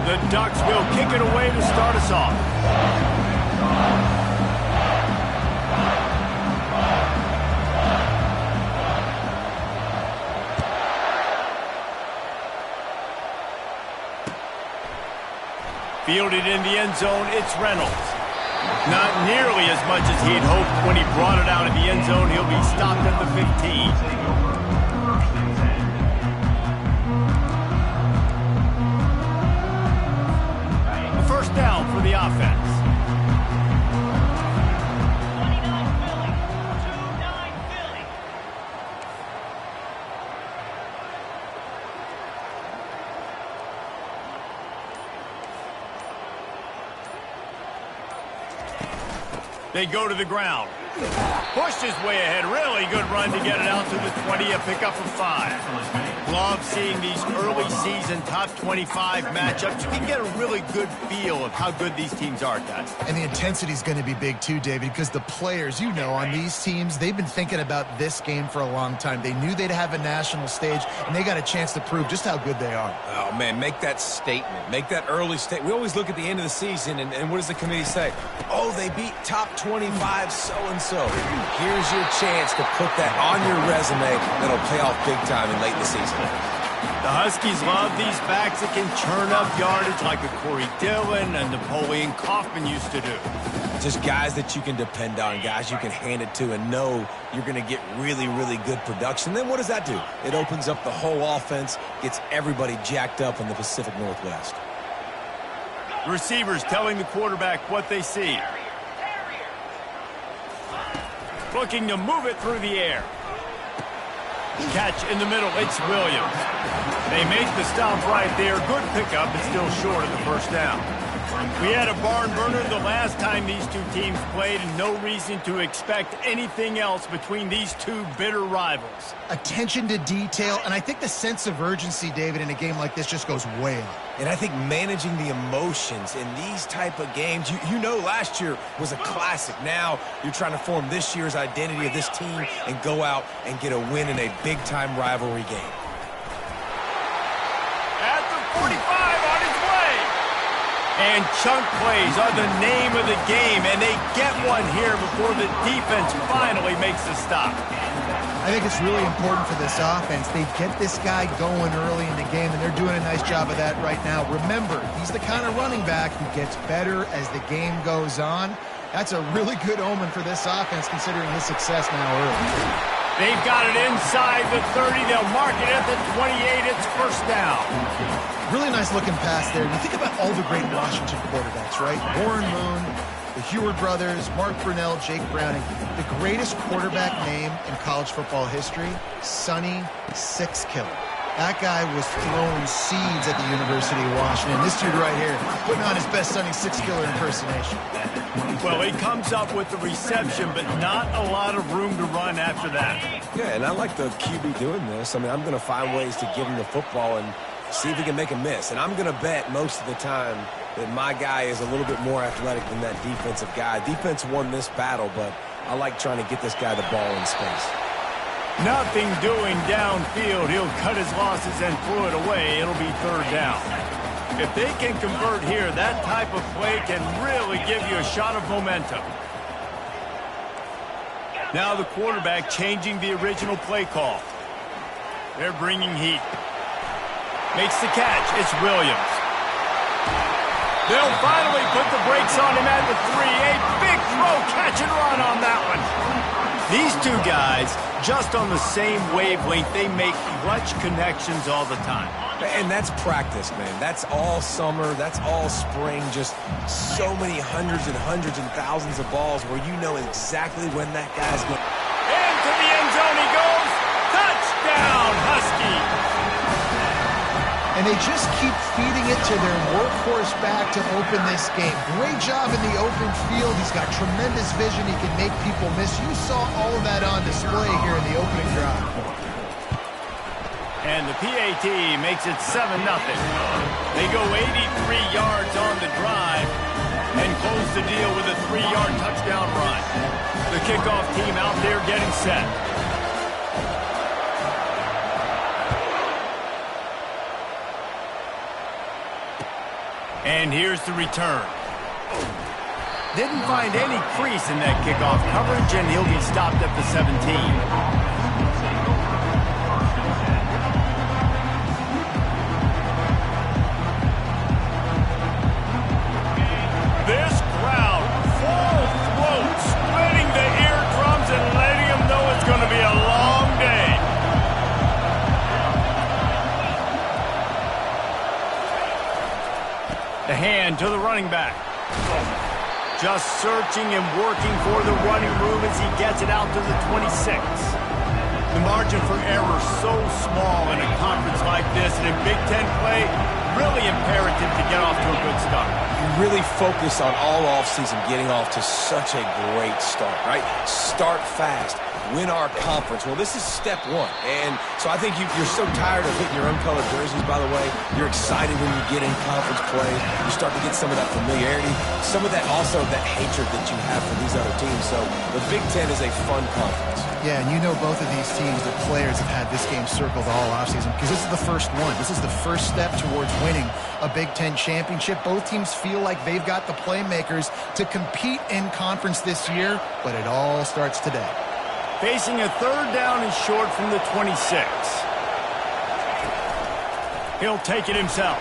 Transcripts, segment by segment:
The Ducks will kick it away to start us off. Fielded in the end zone, it's Reynolds. Not nearly as much as he'd hoped when he brought it out of the end zone. He'll be stopped at the 15. First down for the offense. They go to the ground. Pushed his way ahead. Really good run to get it out to the 20. A pickup of 5. Love seeing these early season top 25 matchups. You can get a really good feel of how good these teams are, guys. And the intensity is going to be big too, David, because the players, you know, on these teams, they've been thinking about this game for a long time. They knew they'd have a national stage, and they got a chance to prove just how good they are. Oh, man, make that statement. Make that early statement. We always look at the end of the season, and what does the committee say? Oh, they beat top 25 so-and-so. Here's your chance to put that on your resume that'll pay off big time in late in the season. The Huskies love these backs that can churn up yardage like a Corey Dillon and Napoleon Kaufman used to do. Just guys that you can depend on, guys you can hand it to and know you're going to get really, really good production. Then what does that do? It opens up the whole offense, gets everybody jacked up in the Pacific Northwest. Receivers telling the quarterback what they see. Looking to move it through the air. Catch in the middle, it's Williams. They make the stop right there. Good pickup, but still short of the first down. We had a barn burner the last time these two teams played, and no reason to expect anything else between these two bitter rivals. Attention to detail, and I think the sense of urgency, David, in a game like this just goes way up. And I think managing the emotions in these type of games, you know last year was a classic. Now you're trying to form this year's identity of this team and go out and get a win in a big-time rivalry game. At the 45 on his way. And chunk plays are the name of the game, and they get one here before the defense finally makes a stop. I think it's really important for this offense. They get this guy going early in the game, and they're doing a nice job of that right now. Remember, he's the kind of running back who gets better as the game goes on. That's a really good omen for this offense, considering his success now early. They've got it inside the 30. They'll mark it at the 28. It's first down. Really nice looking pass there. You think about all the great Washington quarterbacks, right? Warren Moon, the Heward brothers, Mark Brunell, Jake Browning. The greatest quarterback name in college football history, Sonny Six Killer. That guy was throwing seeds at the University of Washington. This dude right here, putting on his best Sonny Six Killer impersonation. Well, he comes up with the reception, but not a lot of room to run after that. Yeah, and I like the QB doing this. I mean, I'm going to find ways to give him the football and see if he can make a miss. And I'm going to bet most of the time that my guy is a little bit more athletic than that defensive guy. Defense won this battle, but I like trying to get this guy the ball in space. Nothing doing downfield. He'll cut his losses and throw it away. It'll be third down. If they can convert here, that type of play can really give you a shot of momentum. Now the quarterback changing the original play call. They're bringing heat. Makes the catch. It's Williams. They'll finally put the brakes on him at the 3. A big throw, catch and run on that one. These two guys, just on the same wavelength, they make clutch connections all the time. And that's practice, man. That's all summer. That's all spring. Just so many hundreds and thousands of balls where you know exactly when that guy's going. Into the end zone he goes. Touchdown, Husky. And they just keep feeding it to their workhorse back to open this game. Great job in the open field. He's got tremendous vision. He can make people miss. You saw all of that on display here in the opening drive. And the PAT makes it 7-0. They go 83 yards on the drive and close the deal with a 3-yard touchdown run. The kickoff team out there getting set. And here's the return. Didn't find any crease in that kickoff coverage, and he'll be stopped at the 17. The hand to the running back. Just searching and working for the running room as he gets it out to the 26. The margin for error so small in a conference like this, and in Big Ten play, really imperative to get off to a good start. You really focus on all offseason getting off to such a great start, right? Start fast. Win our conference. Well, this is step one. And so I think you're so tired of hitting your own colored jerseys, by the way. You're excited when you get in conference play. You start to get some of that familiarity, some of that also that hatred that you have for these other teams. So the Big Ten is a fun conference. Yeah, and you know both of these teams, the players have had this game circled all offseason because this is the first one. This is the first step towards winning a Big Ten championship. Both teams feel like they've got the playmakers to compete in conference this year, but it all starts today. Facing a third down and short from the 26. He'll take it himself.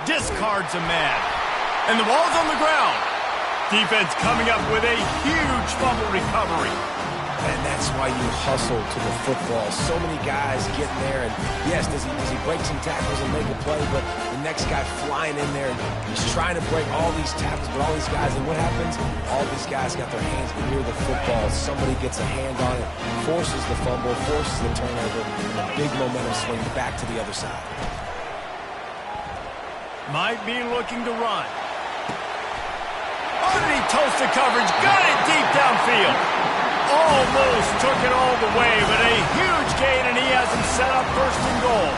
Discards a man. And the ball's on the ground. Defense coming up with a huge fumble recovery. And that's why you hustle to the football. So many guys getting there, and yes, does he break some tackles and make a play, but the next guy flying in there, and he's trying to break all these tackles, but all these guys, and what happens? All these guys got their hands near the football. Somebody gets a hand on it, forces the fumble, forces the turnover, a big momentum swing back to the other side. Might be looking to run. Underneath toasted coverage, got it deep downfield. Almost took it all the way, but a huge gain, and he has him set up first and goal.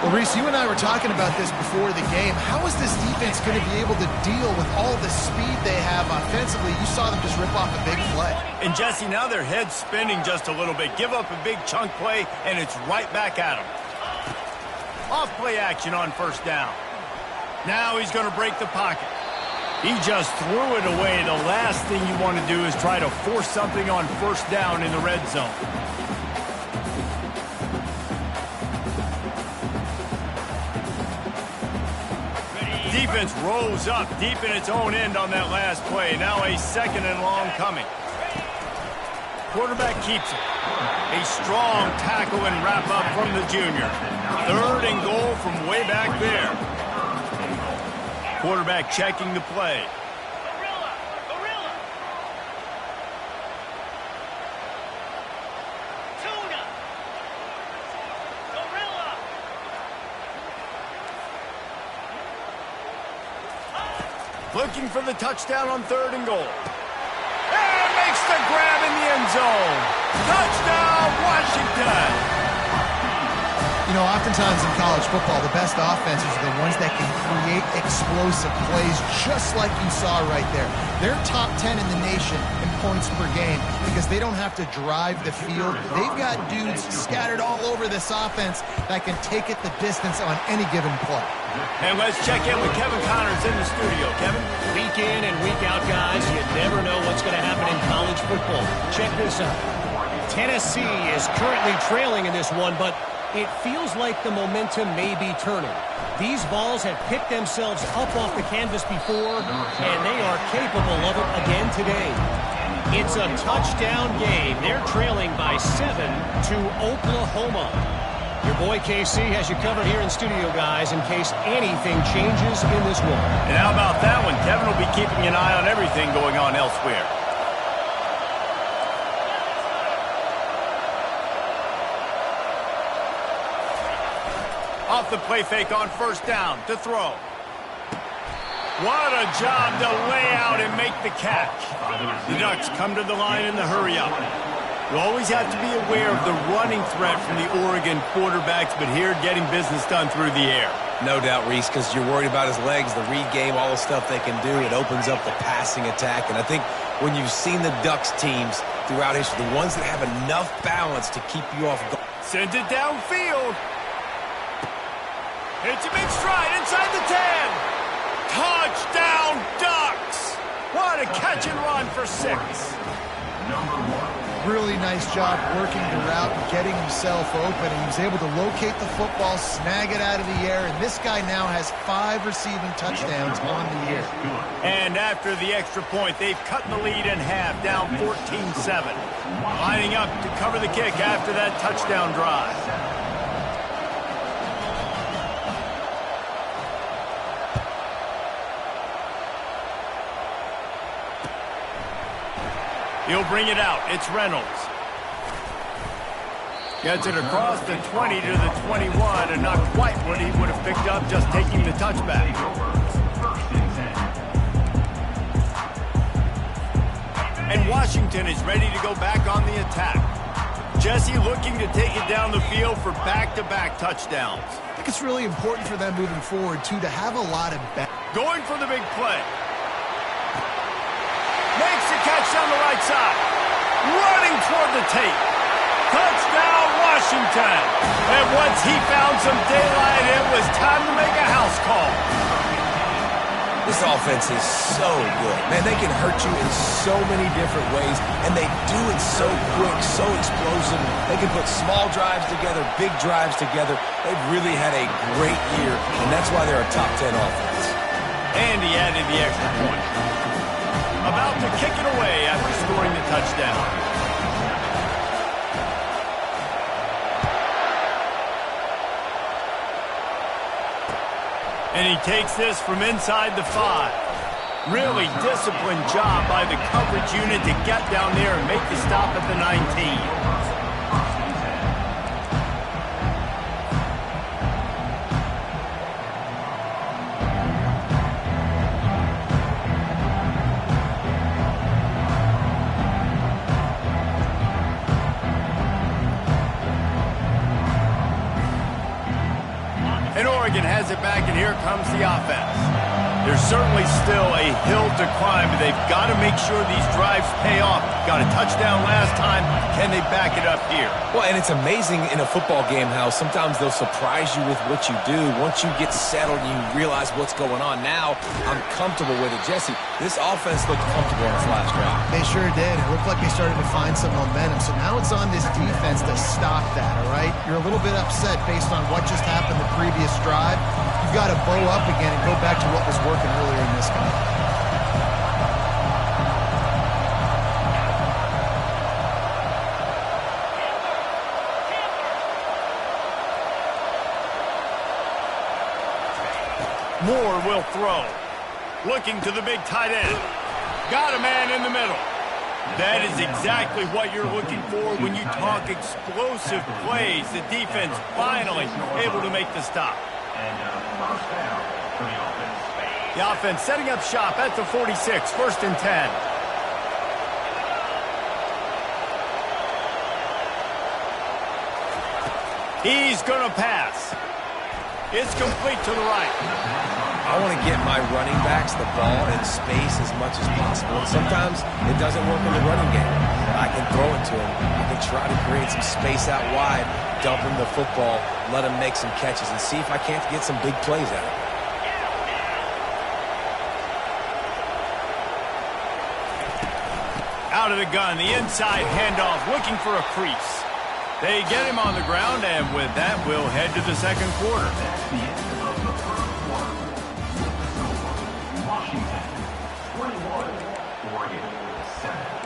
Well, Reese, you and I were talking about this before the game. How is this defense going to be able to deal with all the speed they have offensively? You saw them just rip off a big play. And, Jesse, now their head's spinning just a little bit. Give up a big chunk play, and it's right back at them. Off-play action on first down. Now he's going to break the pocket. He just threw it away. The last thing you want to do is try to force something on first down in the red zone. Defense rose up deep in its own end on that last play. Now a second and long coming. Quarterback keeps it. A strong tackle and wrap up from the junior. Third and goal from way back there. Quarterback checking the play. Looking for the touchdown on third and goal. And makes the grab in the end zone. Touchdown, Washington. You know, oftentimes in college football, the best offenses are the ones that can create explosive plays just like you saw right there. They're top 10 in the nation in points per game because they don't have to drive the field. They've got dudes scattered all over this offense that can take it the distance on any given play. And let's check in with Kevin Connors in the studio. Kevin? Week in and week out, guys, you never know what's going to happen in college football. Check this out. Tennessee is currently trailing in this one, but it feels like the momentum may be turning. These Vols have picked themselves up off the canvas before, and they are capable of it again today. It's a touchdown game. They're trailing by 7 to Oklahoma. Your boy KC has you covered here in studio, guys, in case anything changes in this one. And how about that one? Kevin will be keeping an eye on everything going on elsewhere. Off the play fake on first down to throw. What a job to lay out and make the catch. The Ducks come to the line in the hurry up. You always have to be aware of the running threat from the Oregon quarterbacks, but here getting business done through the air. No doubt, Reese, because you're worried about his legs, the read game, all the stuff they can do. It opens up the passing attack. And I think when you've seen the Ducks teams throughout history, the ones that have enough balance to keep you off guard. Sends it downfield. It's a big stride inside the 10. for 6. Really nice job working the route and getting himself open, and he was able to locate the football, snag it out of the air, and this guy now has 5 receiving touchdowns on the year. And after the extra point, they've cut the lead in half, down 14-7. Lining up to cover the kick after that touchdown drive. He'll bring it out. It's Reynolds. Gets it across the 20 to the 21, and not quite what he would have picked up just taking the touchback. And Washington is ready to go back on the attack. Jesse looking to take it down the field for back-to-back touchdowns. I think it's really important for them moving forward, too, to have a lot of going for the big play. Makes the catch down the right side. Running toward the tape. Touchdown, Washington. And once he found some daylight, it was time to make a house call. This offense is so good. Man, they can hurt you in so many different ways, and they do it so quick, so explosive. They can put small drives together, big drives together. They've really had a great year, and that's why they're a top 10 offense. And he added the extra point. About to kick it away after scoring the touchdown. And he takes this from inside the 5. Really disciplined job by the coverage unit to get down there and make the stop at the 19. Has it back, and here comes the offense. There's certainly still a hill to climb, but they've got to make sure these drives pay off. Got a touchdown last time. Can they back it up here? Well, and it's amazing in a football game how sometimes they'll surprise you with what you do. Once you get settled and you realize what's going on, now I'm comfortable with it. Jesse, this offense looked comfortable in its last drive. They sure did. It looked like they started to find some momentum. So now it's on this defense to stop that, all right? You're a little bit upset based on what just happened the previous drive. You've got to bow up again and go back to what was working earlier in this game. Moore will throw. Looking to the big tight end. Got a man in the middle. That is exactly what you're looking for when you talk explosive plays. The defense finally able to make the stop. The offense setting up shop at the 46, 1st and 10. He's going to pass. It's complete to the right. I want to get my running backs the ball in space as much as possible. And sometimes it doesn't work in the running game. I can throw it to him. I can try to create some space out wide, dump him the football, let him make some catches, and see if I can't get some big plays out of him. Out of the gun, the inside handoff, looking for a crease. They get him on the ground, and with that, we'll head to the second quarter. That's the end of the first quarter. Washington, 21, Oregon, 7.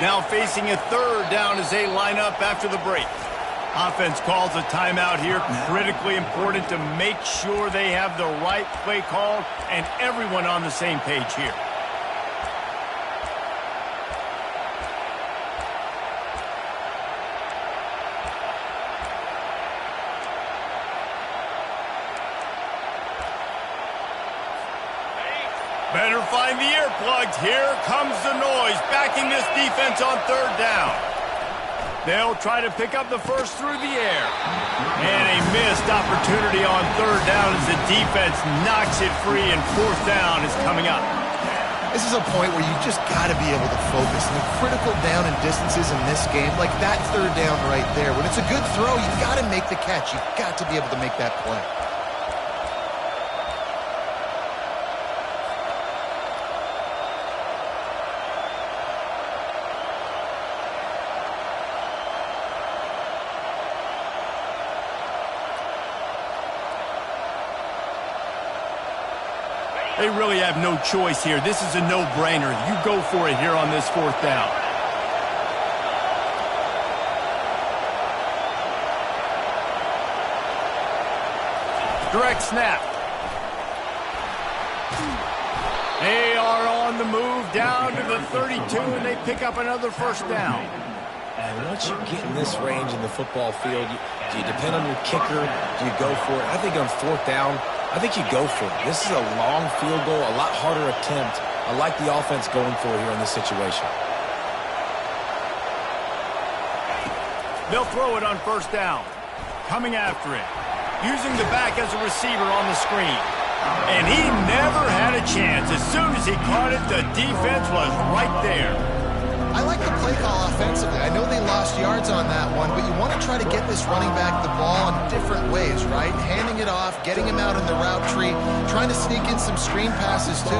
Now facing a 3rd down as they line up after the break. Offense calls a timeout here. Critically important to make sure they have the right play call and everyone on the same page here. Better find the earplugs. Here comes the noise, backing this defense on 3rd down. They'll try to pick up the first through the air. And a missed opportunity on third down as the defense knocks it free, and fourth down is coming up. This is a point where you just got to be able to focus. And the critical down and distances in this game, like that third down right there, when it's a good throw, you've got to make the catch. You've got to be able to make that play. They really have no choice here. This is a no-brainer. You go for it here on this fourth down. Direct snap. They are on the move down to the 32, and they pick up another first down. And once you get in this range in the football field, do you depend on your kicker? Do you go for it? I think on fourth down, I think you go for it. This is a long field goal, a lot harder attempt. I like the offense going for it here in this situation. They'll throw it on first down. Coming after it. Using the back as a receiver on the screen. And he never had a chance. As soon as he caught it, the defense was right there. I like the play call offensively. I know they lost yards on that one, but you want to try to get this running back the ball in different ways, right? Handing it off, getting him out in the route tree, trying to sneak in some screen passes too.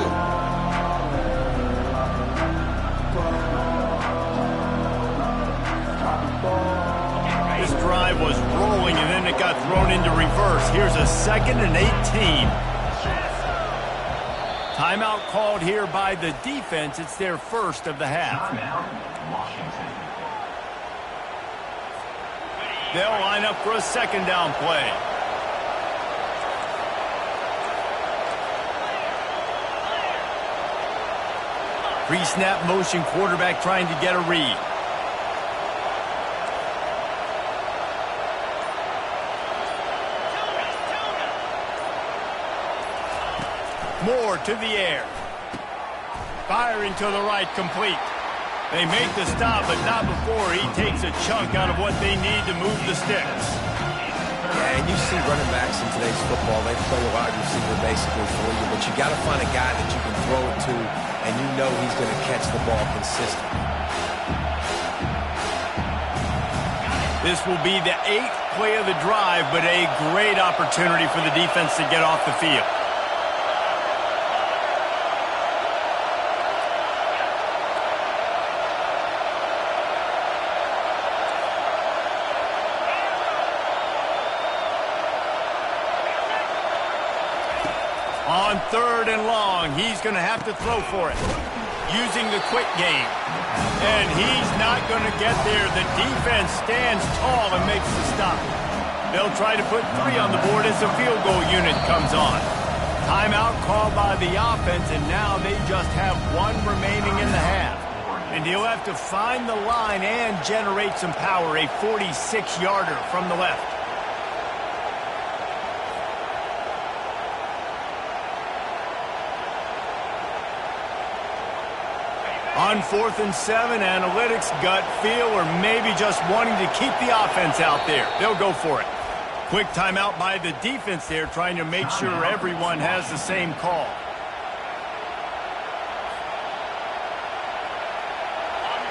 This drive was rolling, and then it got thrown into reverse. Here's a 2nd and 18. Timeout called here by the defense. It's their first of the half. Washington. They'll line up for a second down play. Pre-snap motion, quarterback trying to get a read. Moore to the air. Firing to the right, complete. They make the stop, but not before he takes a chunk out of what they need to move the sticks. Yeah, and you see running backs in today's football, they play a wide receiver basically for you, but you got to find a guy that you can throw it to, and you know he's going to catch the ball consistently. This will be the 8th play of the drive, but a great opportunity for the defense to get off the field. On 3rd and long, he's going to have to throw for it, using the quick game. And he's not going to get there. The defense stands tall and makes the stop. They'll try to put 3 on the board as the field goal unit comes on. Timeout called by the offense, and now they just have 1 remaining in the half. And he'll have to find the line and generate some power, a 46-yarder from the left. On 4th and 7, analytics, gut feel, or maybe just wanting to keep the offense out there. They'll go for it. Quick timeout by the defense there, trying to make sure everyone has the same call.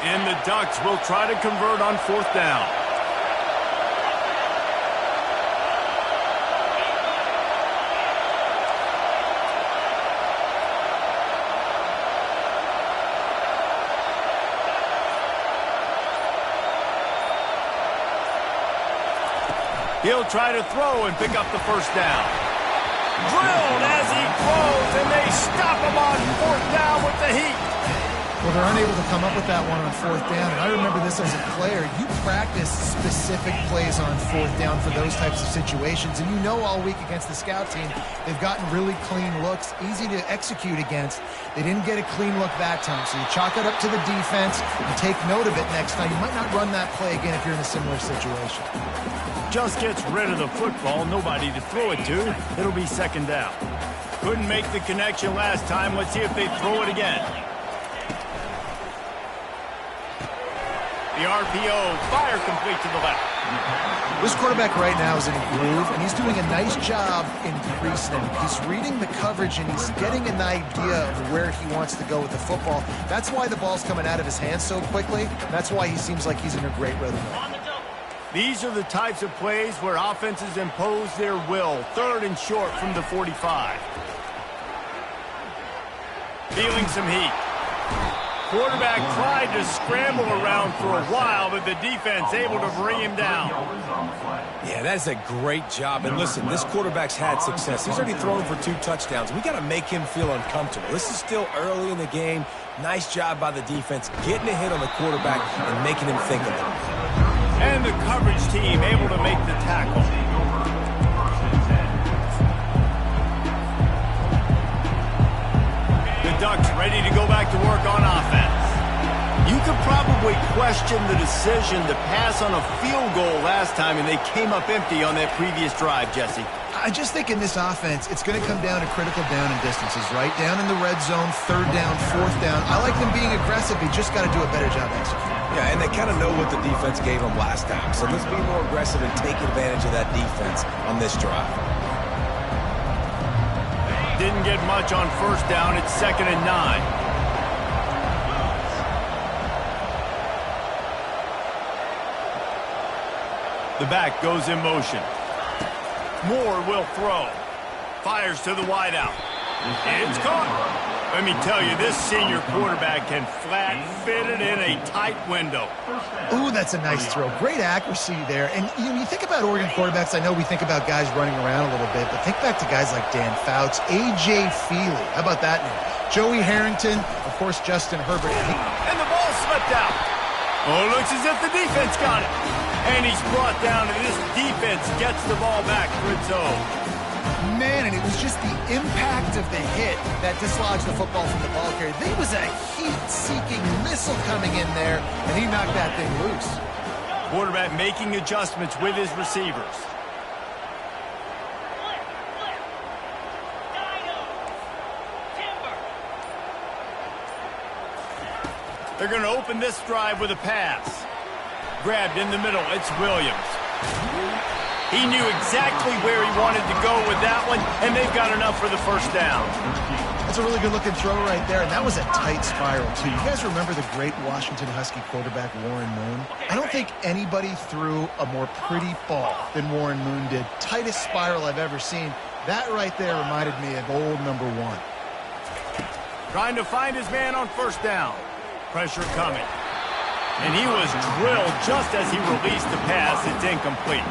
And the Ducks will try to convert on 4th down. He'll try to throw and pick up the first down. Drilled as he throws, and they stop him on 4th down with the heat. Well, they're unable to come up with that one on 4th down. And I remember this as a player. You practice specific plays on 4th down for those types of situations. And you know all week against the scout team, they've gotten really clean looks, easy to execute against. They didn't get a clean look that time. So you chalk it up to the defense and take note of it next time. You might not run that play again if you're in a similar situation. Just gets rid of the football, nobody to throw it to. It'll be 2nd down. Couldn't make the connection last time. Let's see if they throw it again. The RPO, fire complete to the left. This quarterback right now is in a groove, and he's doing a nice job in pre-snap. He's reading the coverage, and he's getting an idea of where he wants to go with the football. That's why the ball's coming out of his hands so quickly. That's why he seems like he's in a great rhythm. These are the types of plays where offenses impose their will. 3rd and short from the 45. Feeling some heat. Quarterback tried to scramble around for a while, but the defense able to bring him down. Yeah, that's a great job. And listen, this quarterback's had success. He's already thrown for 2 touchdowns. We got to make him feel uncomfortable. This is still early in the game. Nice job by the defense, getting a hit on the quarterback and making him think a little. And the coverage team able to make the tackle. The Ducks ready to go back to work on offense. You could probably question the decision to pass on a field goal last time, and they came up empty on that previous drive, Jesse. I just think in this offense, it's going to come down to critical down and distances, right? Down in the red zone, 3rd down, 4th down. I like them being aggressive. You just got to do a better job executing. Yeah, and they kind of know what the defense gave them last time. So let's be more aggressive and take advantage of that defense on this drive. Didn't get much on 1st down. It's 2nd and 9. The back goes in motion. Moore will throw. Fires to the wideout. It's caught. Let me tell you, this senior quarterback can flat fit it in a tight window. Ooh, that's a nice throw. Great accuracy there. And you think about Oregon quarterbacks, I know we think about guys running around a little bit, but think back to guys like Dan Fouts, A.J. Feely. How about that name? Joey Harrington, of course, Justin Herbert. And the ball slipped out. Oh, it looks as if the defense got it. And he's brought down, and this defense gets the ball back for its own. Man, and it was just the impact of the hit that dislodged the football from the ball carrier. There was a heat-seeking missile coming in there, and he knocked that thing loose. Quarterback making adjustments with his receivers. They're going to open this drive with a pass. Grabbed in the middle, it's Williams. He knew exactly where he wanted to go with that one, and they've got enough for the 1st down. That's a really good-looking throw right there, and that was a tight spiral, too. You guys remember the great Washington Husky quarterback Warren Moon? I don't think anybody threw a more pretty ball than Warren Moon did. Tightest spiral I've ever seen. That right there reminded me of old number 1. Trying to find his man on 1st down. Pressure coming. And he was drilled just as he released the pass. It's incomplete.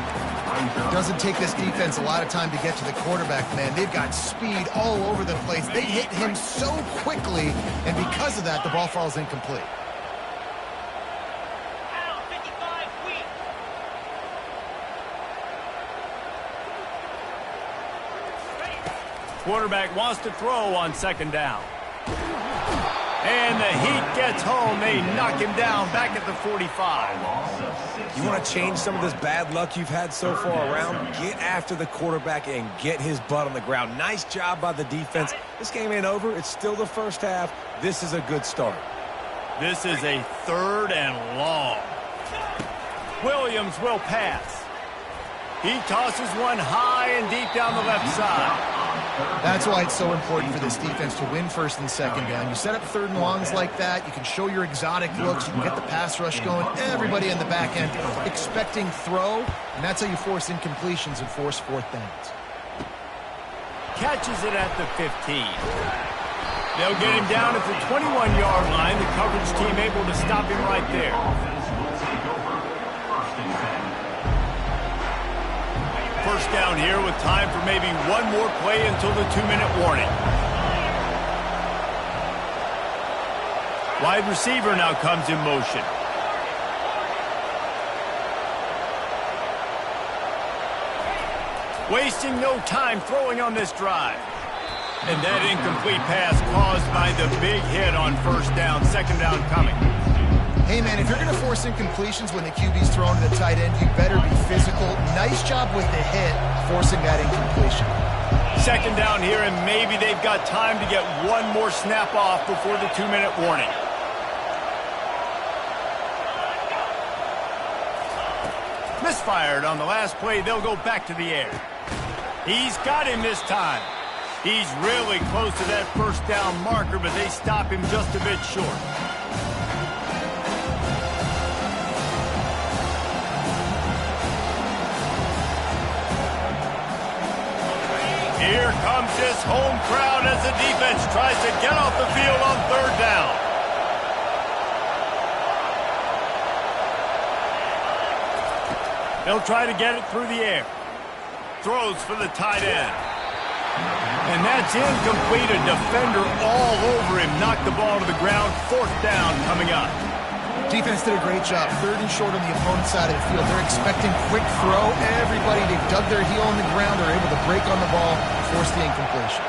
It doesn't take this defense a lot of time to get to the quarterback, man. They've got speed all over the place. They hit him so quickly, and because of that, the ball falls incomplete. Quarterback wants to throw on 2nd down. And the heat gets home. They knock him down back at the 45. You want to change some of this bad luck you've had so far around? Get after the quarterback and get his butt on the ground. Nice job by the defense. This game ain't over. It's still the 1st half. This is a good start. This is a 3rd and long. Williams will pass. He tosses one high and deep down the left side. That's why it's so important for this defense to win 1st and 2nd down. You set up 3rd and longs like that. You can show your exotic looks. You can get the pass rush going. Everybody in the back end expecting throw, and that's how you force incompletions and force 4th downs. Catches it at the 15. They'll get him down at the 21-yard line. The coverage team able to stop him right there. First down here with time for maybe one more play until the 2-minute warning. Wide receiver now comes in motion. Wasting no time throwing on this drive. And that incomplete pass caused by the big hit on 1st down. 2nd down coming. Hey, man, if you're going to force incompletions when the QB's thrown to the tight end, you better be physical. Nice job with the hit, forcing that incompletion. 2nd down here, and maybe they've got time to get one more snap off before the 2-minute warning. Misfired on the last play. They'll go back to the air. He's got him this time. He's really close to that first down marker, but they stop him just a bit short. Here comes this home crowd as the defense tries to get off the field on third down. They'll try to get it through the air. Throws for the tight end. And that's incomplete. A defender all over him. Knocked the ball to the ground. Fourth down coming up. Defense did a great job. Third and short on the opponent's side of the field. They're expecting quick throw. Everybody, they dug their heel on the ground. They're able to break on the ball, force the incompletion.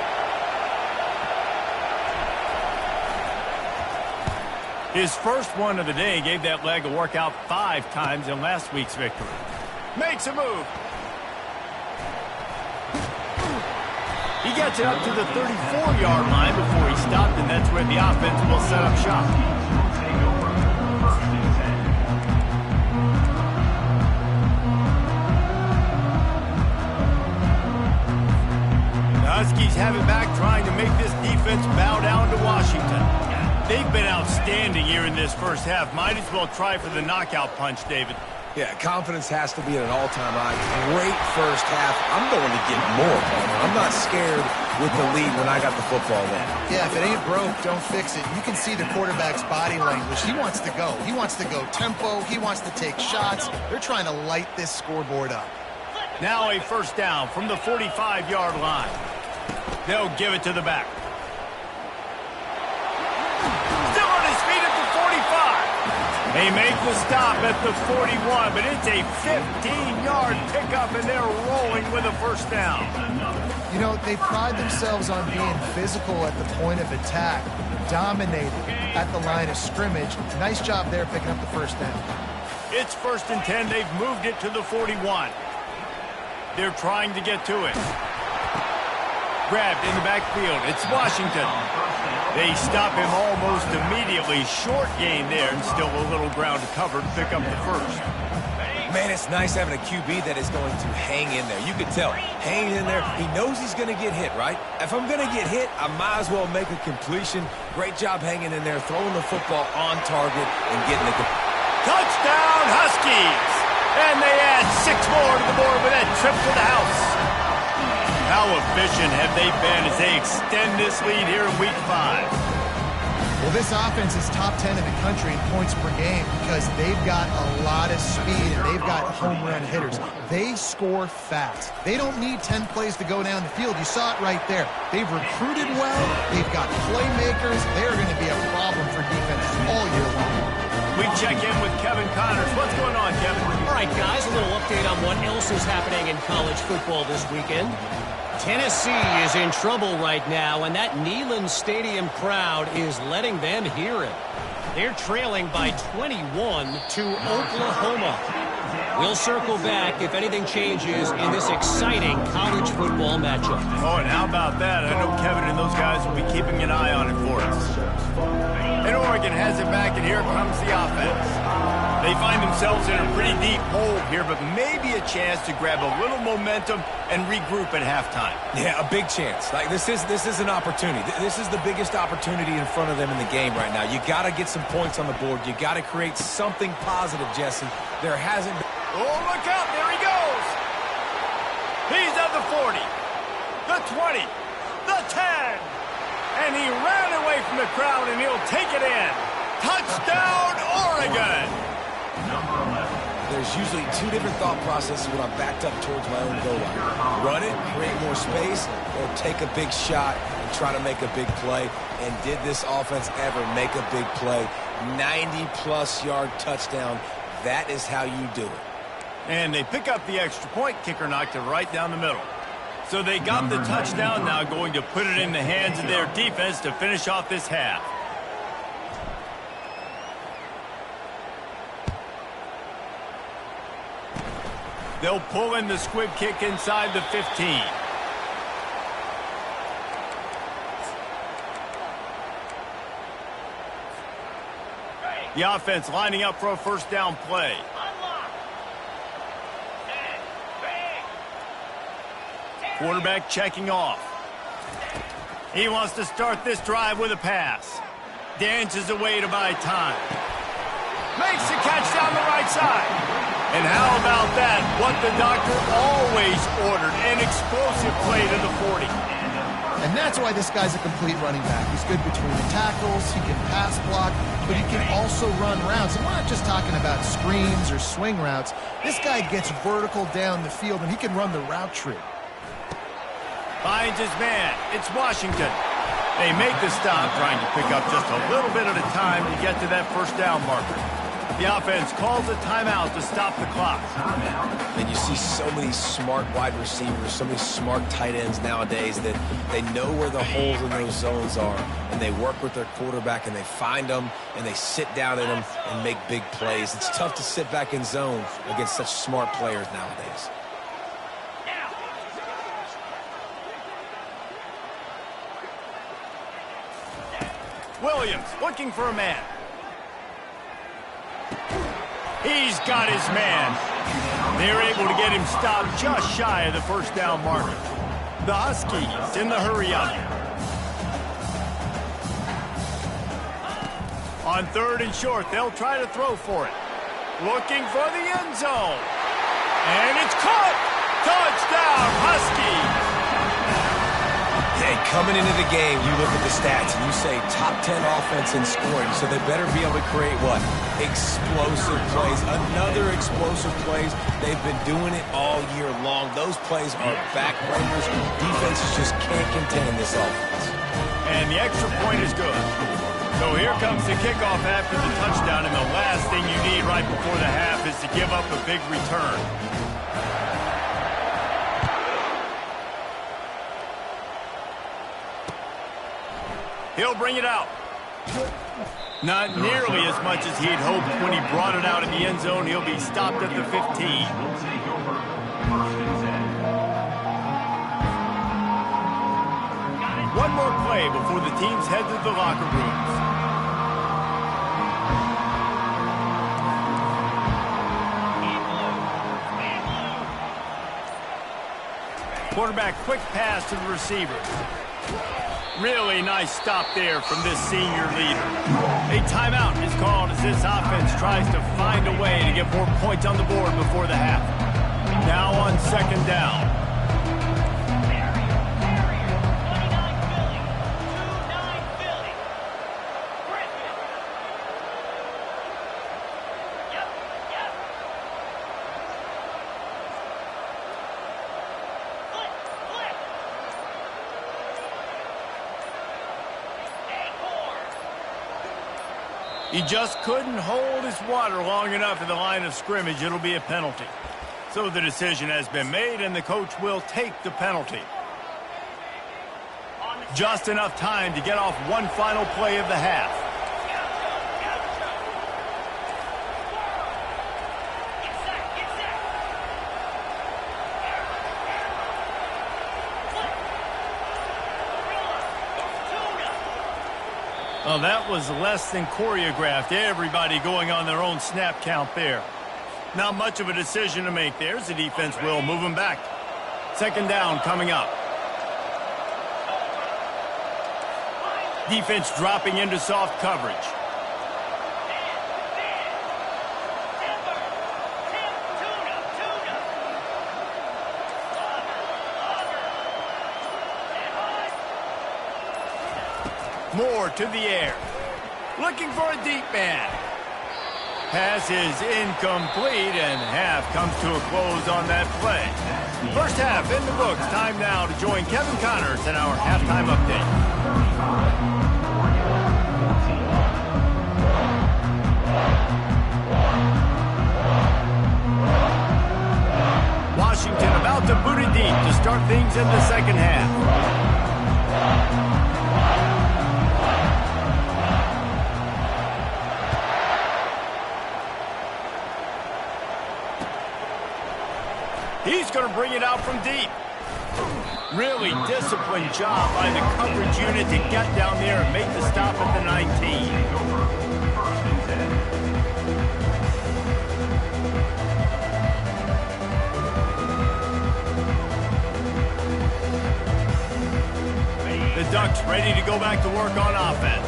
His first one of the day gave that leg a workout 5 times in last week's victory. Makes a move. He gets it up to the 34-yard line before he stopped, and that's where the offense will set up shop. The Huskies have it back, trying to make this defense bow down to Washington. They've been outstanding here in this first half. Might as well try for the knockout punch, David. Yeah, confidence has to be at an all-time high. Great first half. I'm going to get more, Palmer. I'm not scared with the lead when I got the football then. Yeah, if it ain't broke, don't fix it. You can see the quarterback's body language. He wants to go. He wants to go tempo. He wants to take shots. They're trying to light this scoreboard up. Now a first down from the 45-yard line. They'll give it to the back. Still on his feet at the 45. They make the stop at the 41, but it's a 15-yard pickup, and they're rolling with a first down. You know, they pride themselves on being physical at the point of attack, dominating at the line of scrimmage. Nice job there picking up the first down. It's 1st and 10. They've moved it to the 41. They're trying to get to it. Grabbed in the backfield. It's Washington. They stop him almost immediately. Short gain there, and still a little ground to cover to pick up the first. Man, it's nice having a QB that is going to hang in there. You can tell, hanging in there, he knows he's going to get hit, right? If I'm going to get hit, I might as well make a completion. Great job hanging in there, throwing the football on target and getting the touchdown, Huskies! And they add 6 more to the board with that trip to the house. How efficient have they been as they extend this lead here in Week 5? Well, this offense is top 10 in the country in points per game because they've got a lot of speed and they've got home run hitters. They score fast. They don't need 10 plays to go down the field. You saw it right there. They've recruited well. They've got playmakers. They're going to be a problem for defenses all year long. We check in with Kevin Connors. What's going on, Kevin? All right, guys, a little update on what else is happening in college football this weekend. Tennessee is in trouble right now, and that Neyland Stadium crowd is letting them hear it. They're trailing by 21 to Oklahoma. We'll circle back if anything changes in this exciting college football matchup. Oh, and how about that? I know Kevin and those guys will be keeping an eye on it for us. And Oregon has it back, and here comes the offense. They find themselves in a pretty deep hole here, but maybe a chance to grab a little momentum and regroup at halftime. Yeah, a big chance. Like this is an opportunity. This is the biggest opportunity in front of them in the game right now. You got to get some points on the board. You got to create something positive, Jesse. There hasn't been. Oh, look out! There he goes. He's at the 40, the 20, the 10, and he ran away from the crowd, and he'll take it in. Touchdown, Oregon! There's usually 2 different thought processes when I'm backed up towards my own goal line. Run it, create more space, or take a big shot and try to make a big play. And did this offense ever make a big play? 90-plus yard touchdown. That is how you do it. And they pick up the extra point. Kicker knocked it right down the middle. So they got the touchdown, now going to put it in the hands of their defense to finish off this half. They'll pull in the squib kick inside the 15. The offense lining up for a first down play. Quarterback checking off. He wants to start this drive with a pass. Dances away to buy time. Makes the catch down the right side. And how about that? What the doctor always ordered, an explosive play to the 40. And that's why this guy's a complete running back. He's good between the tackles, he can pass block, but he can also run routes. And we're not just talking about screens or swing routes. This guy gets vertical down the field, and he can run the route tree. Finds his man. It's Washington. They make the stop, trying to pick up just a little bit at a time to get to that first down marker. The offense calls a timeout to stop the clock. And you see so many smart wide receivers, so many smart tight ends nowadays that they know where the holes in those zones are, and they work with their quarterback, and they find them, and they sit down in them and make big plays. It's tough to sit back in zone against such smart players nowadays. Williams looking for a man. He's got his man. They're able to get him stopped just shy of the first down marker. The Huskies in the hurry up. On 3rd and short, they'll try to throw for it. Looking for the end zone. And it's caught. Touchdown, Huskies. Hey, coming into the game, you look at the stats and you say top 10 offense in scoring, so they better be able to create what? Explosive plays. Another explosive plays. They've been doing it all year long. Those plays are backbreakers. Defenses just can't contain this offense. And the extra point is good. So here comes the kickoff after the touchdown, and the last thing you need right before the half is to give up a big return. He'll bring it out. Not nearly as much as he'd hoped when he brought it out in the end zone. He'll be stopped at the 15. One more play before the teams head to the locker rooms. Quarterback quick pass to the receiver. Really nice stop there from this senior leader. A timeout is called as this offense tries to find a way to get more points on the board before the half. Now on 2nd down. He just couldn't hold his water long enough at the line of scrimmage. It'll be a penalty. So the decision has been made, and the coach will take the penalty. Just enough time to get off one final play of the half. Well, that was less than choreographed. Everybody going on their own snap count there. Not much of a decision to make there, as the defense will move him back. 2nd down coming up. Defense dropping into soft coverage. Moore to the air. Looking for a deep man. Pass is incomplete, and half comes to a close on that play. First half in the books. Time now to join Kevin Connors in our halftime update. Washington about to boot it deep to start things in the second half. He's going to bring it out from deep. Really disciplined job by the coverage unit to get down there and make the stop at the 19. ready to go back to work on offense.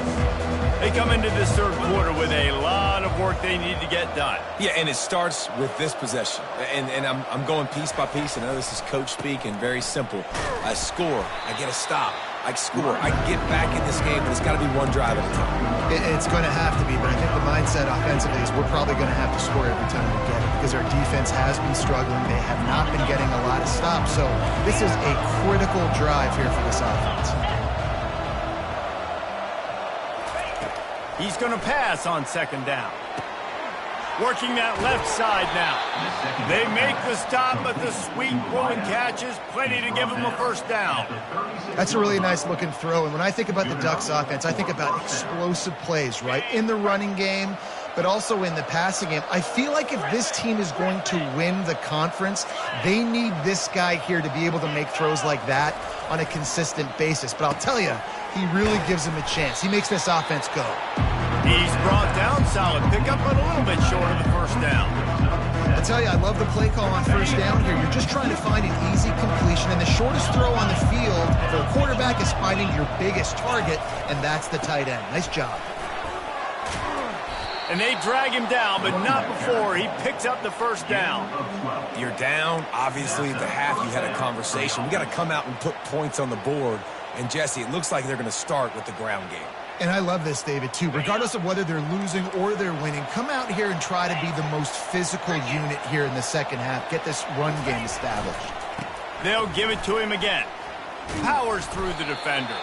They come into this third quarter with a lot of work they need to get done. Yeah, and it starts with this possession. And I'm going piece by piece. I know this is coach speak and very simple. I score. I get a stop. I score. I can get back in this game, but it's got to be one drive at a time. It's going to have to be, but I think the mindset offensively is we're probably going to have to score every time we get it because our defense has been struggling. They have not been getting a lot of stops. So this is a critical drive here for this offense. He's going to pass on second down. Working that left side now. They make the stop, but the sweet rolling catch is plenty to give them a first down. That's a really nice looking throw. And when I think about the Ducks offense, I think about explosive plays, right? In the running game, but also in the passing game. I feel like if this team is going to win the conference, they need this guy here to be able to make throws like that on a consistent basis. But I'll tell you, he really gives him a chance. He makes this offense go. He's brought down, solid pickup, but a little bit short of the first down. I tell you, I love the play call on first down here. You're just trying to find an easy completion, and the shortest throw on the field for a quarterback is finding your biggest target, and that's the tight end. Nice job. And they drag him down, but not before he picks up the first down. You're down. Obviously, at the half, you had a conversation. We got to come out and put points on the board. And, Jesse, it looks like they're going to start with the ground game. And I love this, David, too. Regardless of whether they're losing or they're winning, come out here and try to be the most physical unit here in the second half. Get this run game established. They'll give it to him again. Powers through the defender.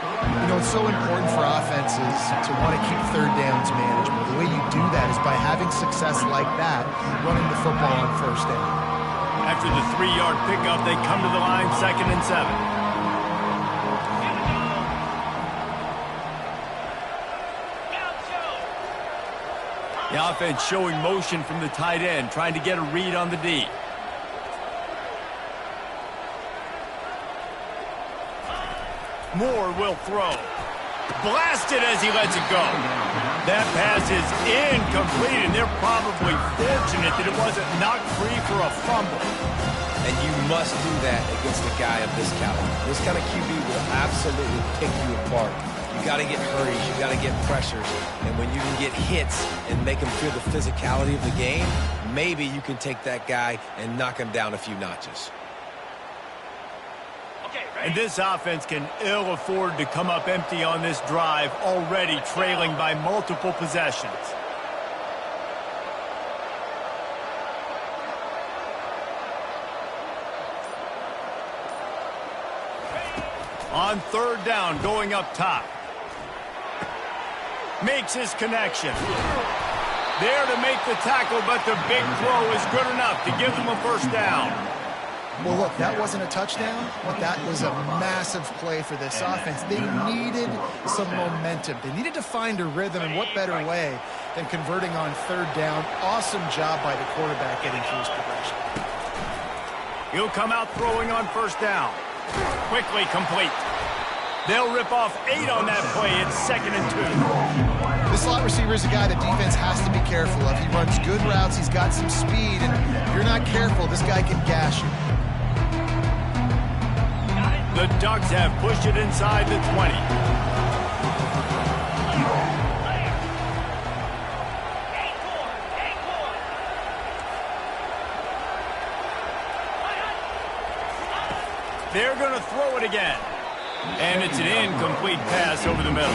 You know, it's so important for offenses to want to keep third downs manageable. The way you do that is by having success like that, running the football on first down. After the 3-yard pickup, they come to the line 2nd and 7. The offense showing motion from the tight end, trying to get a read on the D. Moore will throw. Blasted as he lets it go. That pass is incomplete, and they're probably fortunate that it wasn't knocked free for a fumble. And you must do that against a guy of this caliber. This kind of QB will absolutely pick you apart. You got to get hurries, you got to get pressures, and when you can get hits and make him feel the physicality of the game, maybe you can take that guy and knock him down a few notches. And this offense can ill afford to come up empty on this drive, already trailing by multiple possessions. On third down, going up top. Makes his connection. There to make the tackle, but the big throw is good enough to give them a first down. Well, look, that wasn't a touchdown, but that was a massive play for this offense. They needed some momentum. They needed to find a rhythm, and what better way than converting on third down. Awesome job by the quarterback getting through his progression. He'll come out throwing on first down. Quickly complete. They'll rip off 8 on that play. It's 2nd and 2. This slot receiver is a guy that defense has to be careful of. He runs good routes. He's got some speed, and if you're not careful, this guy can gash you. The Ducks have pushed it inside the 20. They're going to throw it again. And it's an incomplete pass over the middle.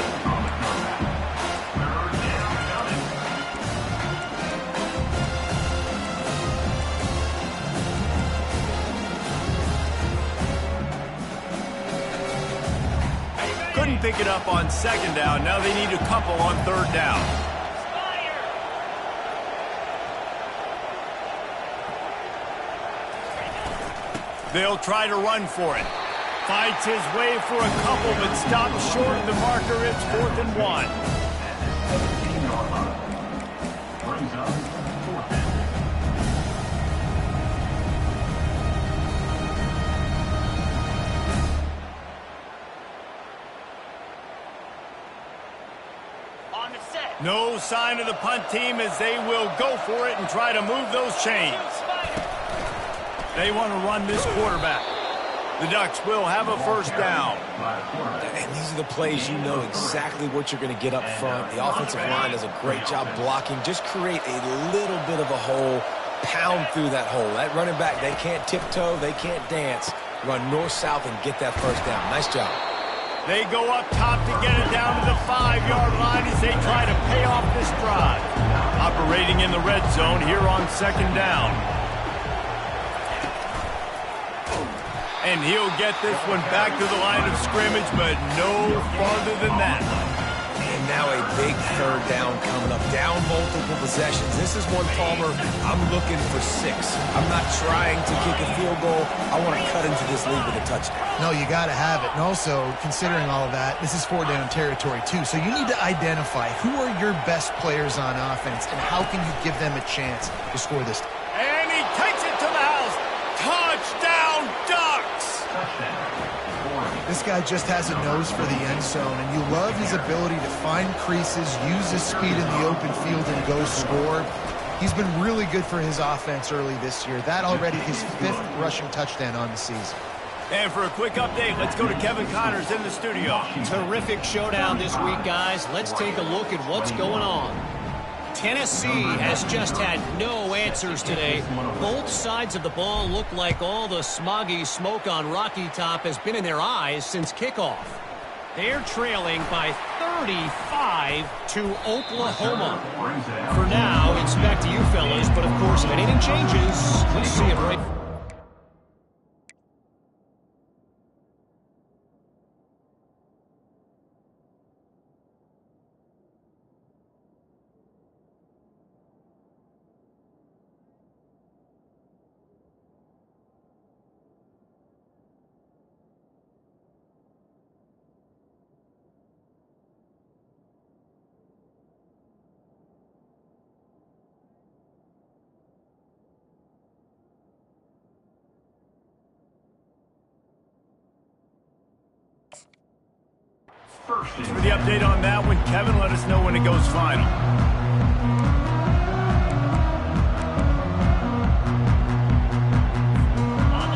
Couldn't pick it up on second down. Now they need a couple on third down. They'll try to run for it. Fights his way for a couple, but stops short of the marker. It's 4th and 1. No sign of the punt team as they will go for it and try to move those chains. They want to run this quarterback. The Ducks will have a first down. And these are the plays you know exactly what you're going to get up front. The offensive line does a great job blocking. Just create a little bit of a hole, pound through that hole. That running back, they can't tiptoe, they can't dance. Run north-south and get that first down. Nice job. They go up top to get it down to the 5-yard line as they try to pay off this drive. Operating in the red zone here on second down. And he'll get this one back to the line of scrimmage, but no farther than that. And now a big third down coming up. Down multiple possessions. This is one, Palmer, I'm looking for 6. I'm not trying to kick a field goal. I want to cut into this lead with a touchdown. No, you got to have it. And also, considering all of that, this is 4-down territory too. So you need to identify who are your best players on offense and how can you give them a chance to score this. And he takes it to the house. Touchdown, Ducks! This guy just has a nose for the end zone, and you love his ability to find creases, use his speed in the open field, and go score. He's been really good for his offense early this year. That already his 5th rushing touchdown on the season. And for a quick update, let's go to Kevin Connors in the studio. Terrific showdown this week, guys. Let's take a look at what's going on. Tennessee has just had no answers today. Both sides of the ball look like all the smoggy smoke on Rocky Top has been in their eyes since kickoff. They're trailing by 35 to Oklahoma. For now, it's back to you fellas, but of course, if anything changes, we'll see it right. For the update on that one, Kevin, let us know when it goes final.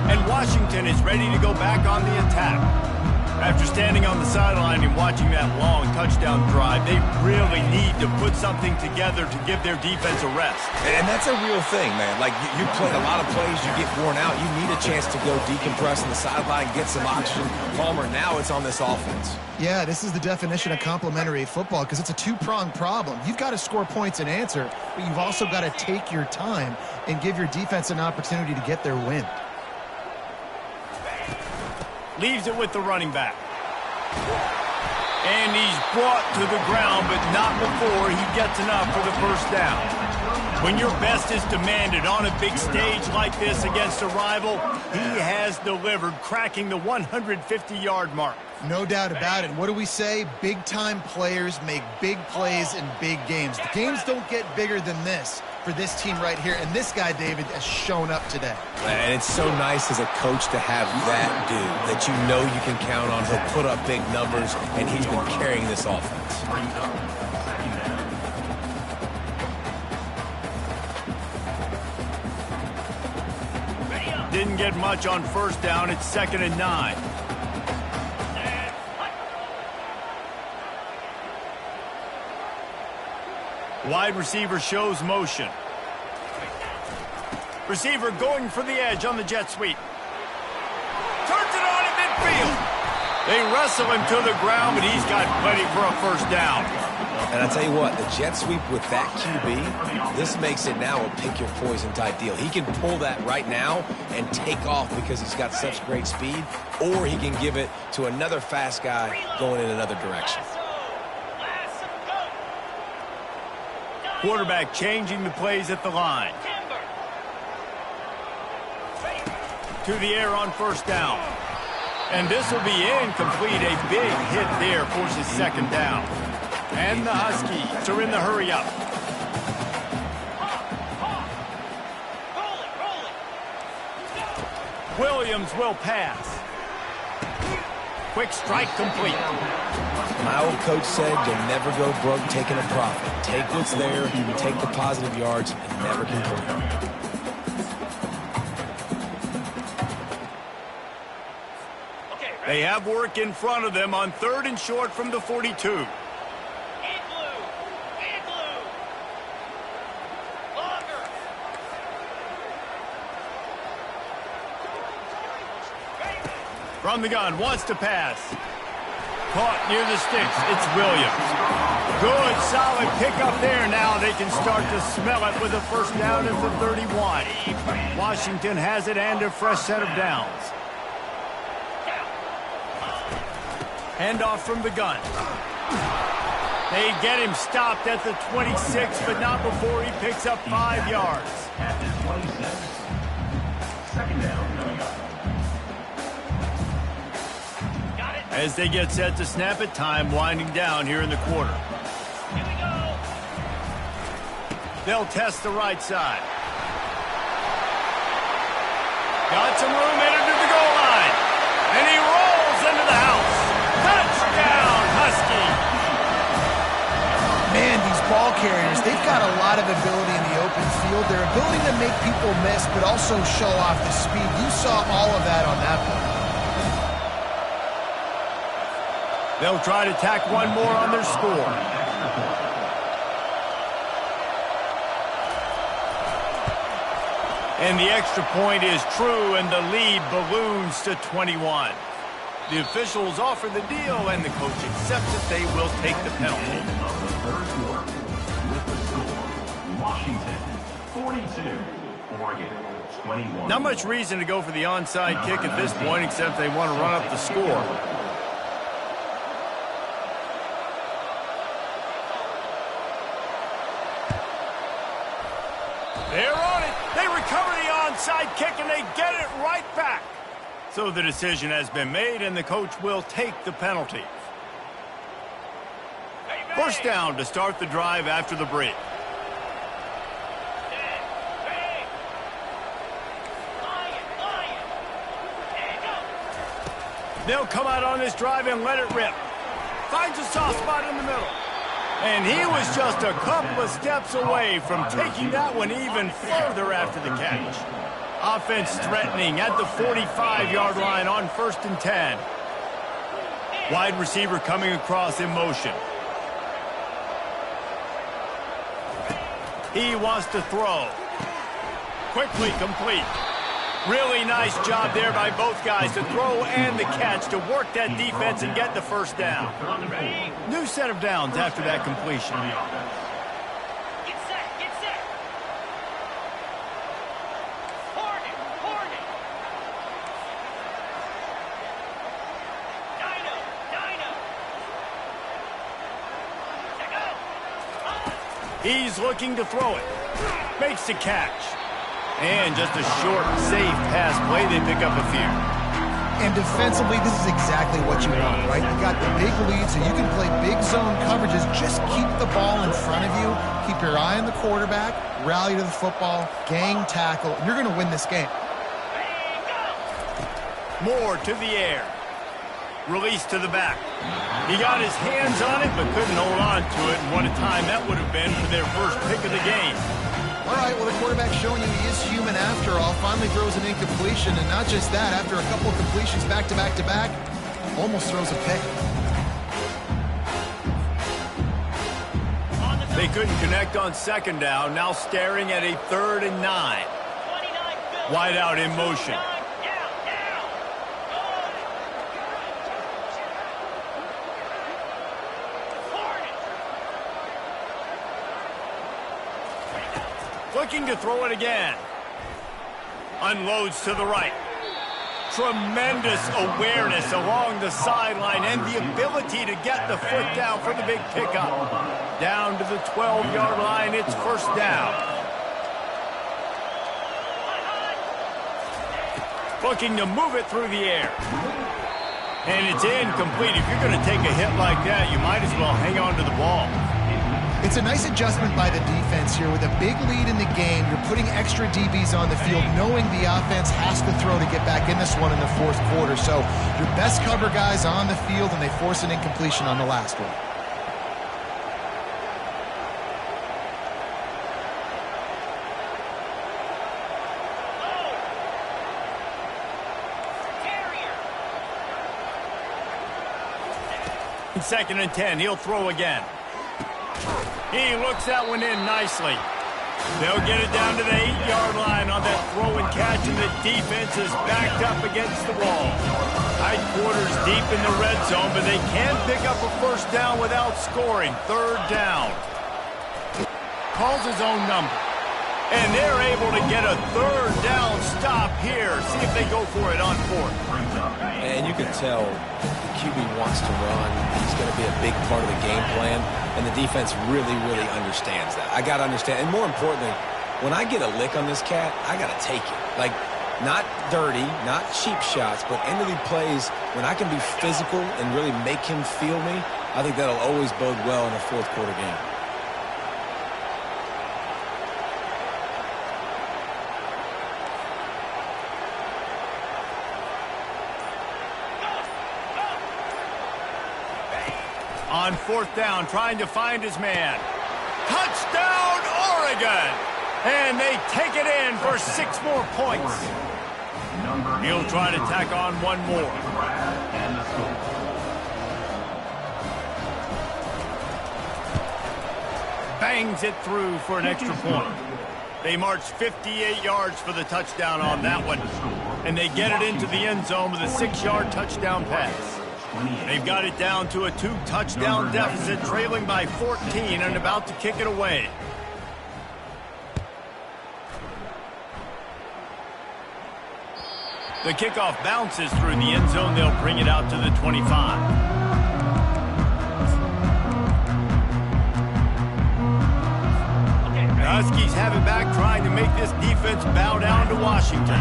And Washington is ready to go back on the attack. After standing on the sideline and watching that long touchdown drive, they really need to put something together to give their defense a rest. And that's a real thing, man. Like, you play a lot of plays, you get worn out. You need a chance to go decompress on the sideline, get some oxygen. Palmer, now it's on this offense. Yeah, this is the definition of complementary football because it's a two-pronged problem. You've got to score points and answer, but you've also got to take your time and give your defense an opportunity to get their win. Leaves it with the running back. And he's brought to the ground, but not before he gets enough for the first down. When your best is demanded on a big stage like this against a rival, he has delivered, cracking the 150-yard mark. No doubt about it. What do we say? Big-time players make big plays in big games. The games don't get bigger than this for this team right here, and this guy, David, has shown up today. And it's so nice as a coach to have that dude that you know you can count on. He'll put up big numbers, and he's been carrying this offense. Didn't get much on first down. It's 2nd and 9. Wide receiver shows motion. Receiver going for the edge on the jet sweep. Turns it on at midfield. They wrestle him to the ground, but he's got plenty for a first down. And I tell you what, the jet sweep with that QB, this makes it now a pick-your-poison type deal. He can pull that right now and take off because he's got such great speed, or he can give it to another fast guy going in another direction. Quarterback changing the plays at the line. To the air on first down. And this will be incomplete. A big hit there forces 2nd down. And the Huskies are in the hurry up. Williams will pass. Quick strike complete. My old coach said you'll never go broke taking a profit. Take what's there, take the positive yards, and never complain. They have work in front of them on 3rd and short from the 42. From the gun, wants to pass. Caught near the sticks. It's Williams. Good, solid pickup there. Now they can start to smell it with a first down at the 31. Washington has it and a fresh set of downs. Handoff from the gun. They get him stopped at the 26, but not before he picks up 5 yards. At the 26. Second down coming up. As they get set to snap it, time winding down here in the quarter. Here we go. They'll test the right side. Got some room, entered to the goal line. And he rolls into the house. Touchdown, Husky. Man, these ball carriers, they've got a lot of ability in the open field. Their ability to make people miss, but also show off the speed. You saw all of that on that play. They'll try to tack one more on their score. And the extra point is true, and the lead balloons to 21. The officials offer the deal, and the coach accepts it. They will take the penalty. Of the third quarter, with the score, Washington 42, Oregon 21. Not much reason to go for the onside kick at this point, except they want to run up the score. They're on it. They recover the onside kick, and they get it right back. So the decision has been made, and the coach will take the penalty. First down to start the drive after the break. They'll come out on this drive and let it rip. Finds a soft spot in the middle. And he was just a couple of steps away from taking that one even further after the catch. Offense threatening at the 45-yard line on 1st and 10. Wide receiver coming across in motion. He wants to throw. Quickly complete. Really nice job there by both guys to throw and the catch to work that defense and get the first down. New set of downs after that completion. Get set, get set. Hornet, Hornet. Dino, Dino. He's looking to throw it. Makes the catch. And just a short, safe pass play. They pick up a few. And defensively, this is exactly what you want, right? You got the big lead, so you can play big zone coverages. Just keep the ball in front of you. Keep your eye on the quarterback. Rally to the football. Gang tackle. You're going to win this game. More to the air. Release to the back. He got his hands on it, but couldn't hold on to it. And what a time that would have been for their first pick of the game. All right, well, the quarterback's showing you he is human after all. Finally throws an incompletion, and not just that, after a couple of completions back to back to back, almost throws a pick. They couldn't connect on 2nd down, now staring at a 3rd and 9. Wide out in motion. Looking to throw it again. Unloads to the right. Tremendous awareness along the sideline and the ability to get the foot down for the big pickup. Down to the 12-yard line, it's first down. Looking to move it through the air. And it's incomplete. If you're going to take a hit like that, you might as well hang on to the ball. It's a nice adjustment by the defense here. With a big lead in the game, you're putting extra DBs on the field, knowing the offense has to throw to get back in this one in the 4th quarter. So your best cover guys on the field, and they force an incompletion on the last one. 2nd and 10. He'll throw again. He looks that one in nicely. They'll get it down to the 8-yard line on that throw and catch, and the defense is backed up against the wall. Tight quarters deep in the red zone, but they can pick up a first down without scoring. 3rd down. Calls his own number. And they're able to get a 3rd down stop here. See if they go for it on 4th. And you can tell the QB wants to run. He's going to be a big part of the game plan. And the defense really, really understands that. I got to understand. And more importantly, when I get a lick on this cat, I got to take it. Like, not dirty, not cheap shots, but end of the plays, when I can be physical and really make him feel me, I think that'll always bode well in a 4th quarter game. On 4th down, trying to find his man. Touchdown, Oregon! And they take it in for 6 more points. He'll try to tack on one more. Bangs it through for an extra point. They march 58 yards for the touchdown on that one. And they get it into the end zone with a 6-yard touchdown pass. They've got it down to a 2-touchdown deficit, trailing by 14 and about to kick it away. The kickoff bounces through the end zone. They'll bring it out to the 25. The Huskies have it back, trying to make this defense bow down to Washington.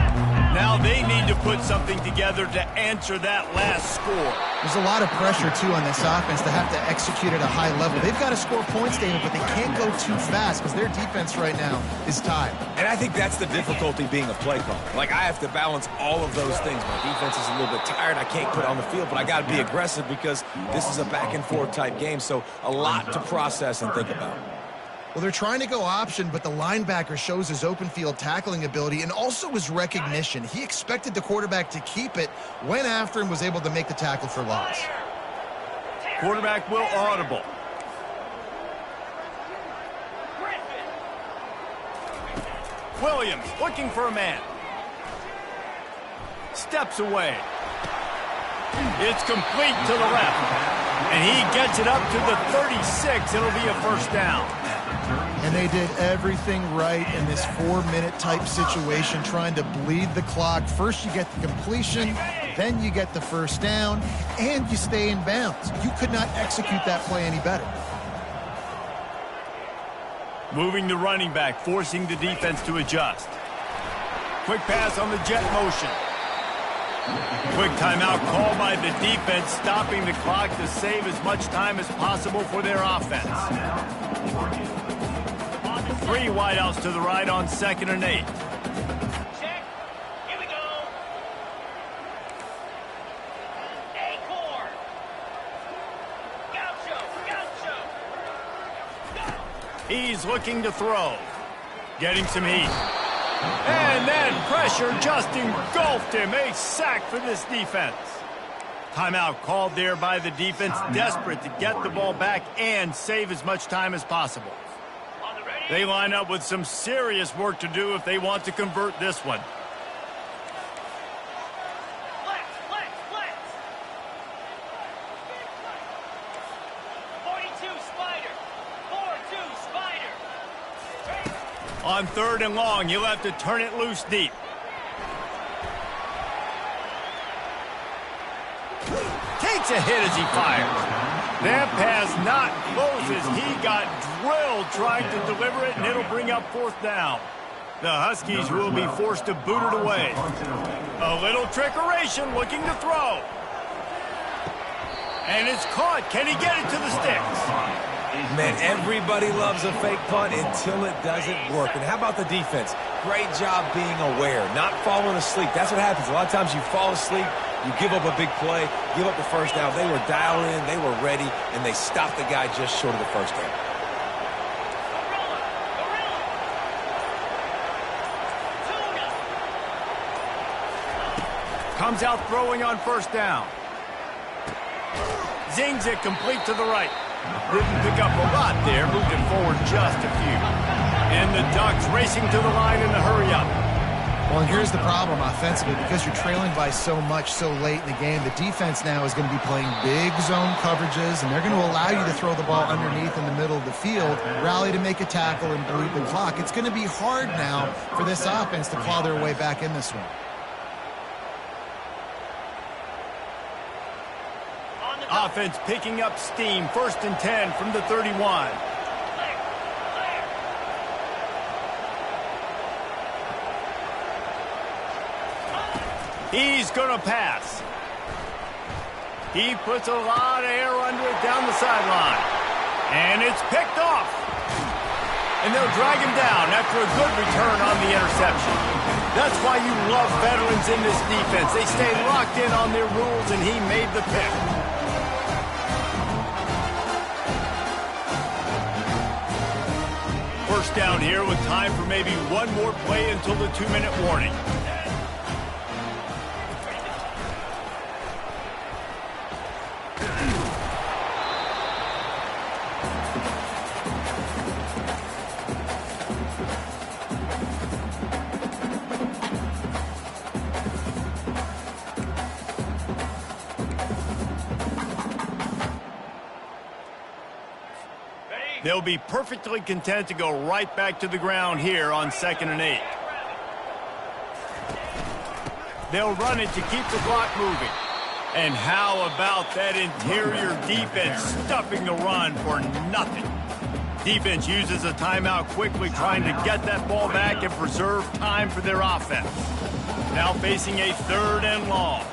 Now they need to put something together to answer that last score. There's a lot of pressure, too, on this offense to have to execute at a high level. They've got to score points, David, but they can't go too fast because their defense right now is tied. And I think that's the difficulty being a play caller. Like, I have to balance all of those things. My defense is a little bit tired. I can't put on the field, but I got to be aggressive because this is a back-and-forth type game, so a lot to process and think about. Well, they're trying to go option, but the linebacker shows his open field tackling ability and also his recognition. He expected the quarterback to keep it, went after him, was able to make the tackle for loss. Quarterback will audible. Williams looking for a man. Steps away. It's complete to the left. And he gets it up to the 36. It'll be a first down. And they did everything right in this 4-minute type situation, trying to bleed the clock. First you get the completion, then you get the first down, and you stay in bounds. You could not execute that play any better. Moving the running back, forcing the defense to adjust. Quick pass on the jet motion. Quick timeout called by the defense, stopping the clock to save as much time as possible for their offense. 3 wideouts to the right on 2nd and 8. Check. Here we go. Acorn. Gaucho. He's looking to throw. Getting some heat. And then pressure just engulfed him. A sack for this defense. Timeout called there by the defense, desperate to get the ball back and save as much time as possible. They line up with some serious work to do if they want to convert this one. Flex. 42 spider. 4-2 spider. On 3rd and long, he'll have to turn it loose deep. Takes a hit as he fires. That pass not close as he got drilled trying to deliver it, and it'll bring up 4th down. The Huskies will be forced to boot it away. A little trickeration, looking to throw. And it's caught. Can he get it to the sticks? Man, everybody loves a fake punt until it doesn't work. And how about the defense? Great job being aware, not falling asleep. That's what happens. A lot of times you fall asleep, you give up a big play, give up the first down. They were dialed in, they were ready, and they stopped the guy just short of the first down. Comes out throwing on 1st down. Zings it complete to the right. Didn't pick up a lot there, moved it forward just a few. And the Ducks racing to the line in the hurry-up. Well, and here's the problem offensively. Because you're trailing by so much so late in the game, the defense now is going to be playing big zone coverages, and they're going to allow you to throw the ball underneath in the middle of the field, rally to make a tackle, and bleed the clock. It's going to be hard now for this offense to claw their way back in this one. Offense picking up steam. 1st and 10 from the 31. He's going to pass. He puts a lot of air under it down the sideline. And it's picked off. And they'll drag him down after a good return on the interception. That's why you love veterans in this defense. They stay locked in on their rules, and he made the pick. First down here with time for maybe one more play until the 2-minute warning. They'll be perfectly content to go right back to the ground here on 2nd and 8. They'll run it to keep the clock moving. And how about that interior defense stuffing the run for nothing? Defense uses a timeout quickly, trying to get that ball back and preserve time for their offense. Now facing a 3rd and long.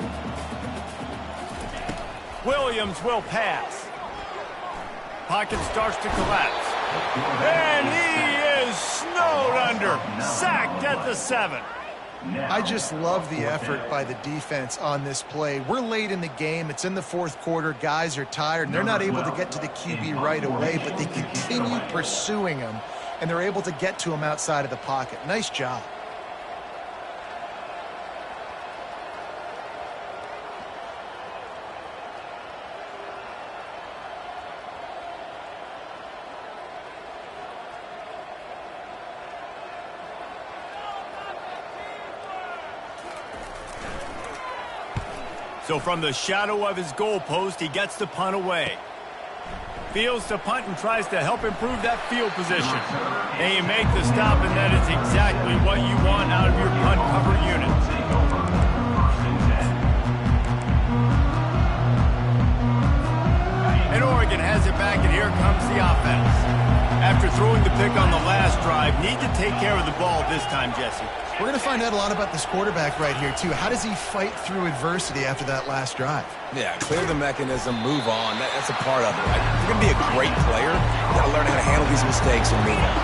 Williams will pass. Pocket starts to collapse. And he is snowed under. Sacked at the 7. I just love the effort by the defense on this play. We're late in the game. It's in the 4th quarter. Guys are tired, and they're not able to get to the QB right away, but they continue pursuing him, and they're able to get to him outside of the pocket. Nice job. So from the shadow of his goalpost, he gets the punt away. Fields to punt and tries to help improve that field position. And you make the stop, and that is exactly what you want out of your punt cover unit. And Oregon has it back, and here comes the offense. After throwing the pick on the last drive, need to take care of the ball this time, Jesse. We're going to find out a lot about this quarterback right here, too. How does he fight through adversity after that last drive? Yeah, clear the mechanism, move on. That's a part of it. Right? If you're going to be a great player, you got to learn how to handle these mistakes and move on.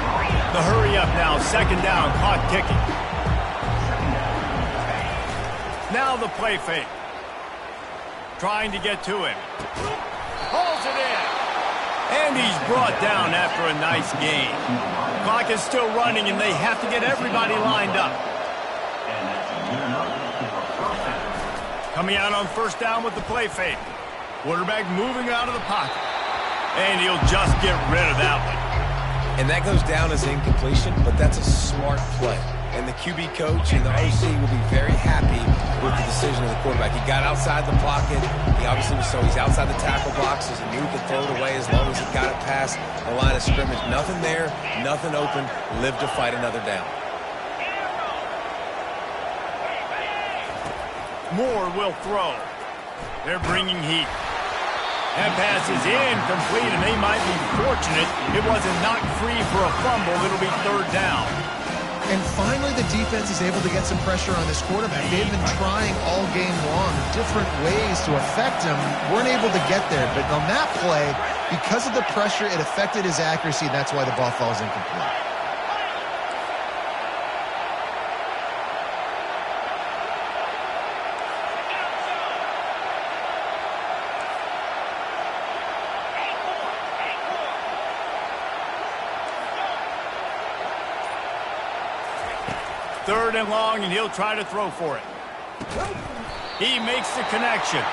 The hurry up now, 2nd down, clock ticking. Now the play fake. Trying to get to him. Pulls it in. And he's brought down after a nice gain. Clock is still running, and they have to get everybody lined up. Coming out on 1st down with the play fake. Quarterback moving out of the pocket. And he'll just get rid of that one. And that goes down as incompletion, but that's a smart play. And the QB coach and the OC will be very happy with the decision of the quarterback. He got outside the pocket. He obviously was he's outside the tackle boxes. He knew he could throw it away as long as he got it past the line of scrimmage. Nothing there, nothing open. Live to fight another down. Moore will throw. They're bringing heat. That pass is incomplete, and they might be fortunate it wasn't knocked free for a fumble. It'll be 3rd down. And finally, the defense is able to get some pressure on this quarterback. They've been trying all game long different ways to affect him. Weren't able to get there. But on that play, because of the pressure, it affected his accuracy, and that's why the ball falls incomplete. Third and long, and he'll try to throw for it. He makes the connection.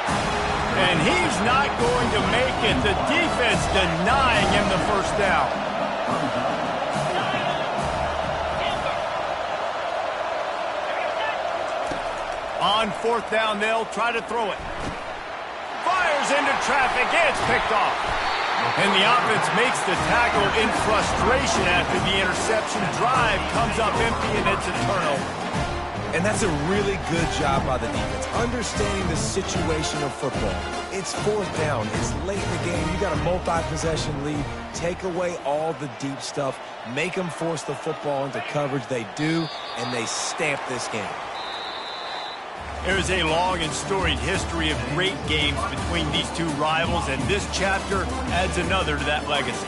And he's not going to make it. The defense denying him the first down. On fourth down, they'll try to throw it. Fires into traffic. It's picked off. And the offense makes the tackle in frustration after the interception. Drive comes up empty, and it's a turnover. And that's a really good job by the defense, understanding the situation of football. It's fourth down. It's late in the game. You got a multi-possession lead. Take away all the deep stuff. Make them force the football into coverage. They do, and they stamp this game. There's a long and storied history of great games between these two rivals, and this chapter adds another to that legacy.